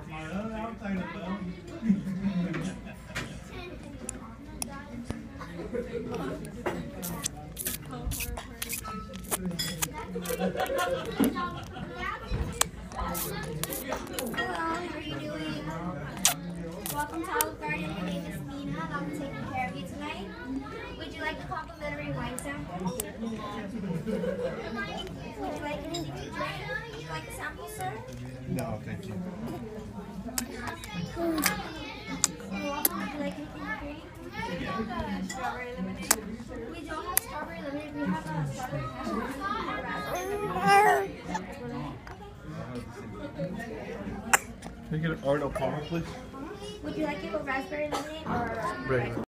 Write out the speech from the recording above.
Hello, how are you doing? Welcome to Olive Garden. My name is Nina and I'll be taking care of you tonight. Would you like a complimentary wine sample? Would you like anything to drink? Would you like a sample, sir? No, thank you. You're welcome. Would you like anything to drink? Strawberry lemonade. We don't have strawberry lemonade. We have a strawberry passion fruit and raspberry lemonade. Can I get an Arnold Palmer, please? Would you like it with raspberry lemonade or Regular.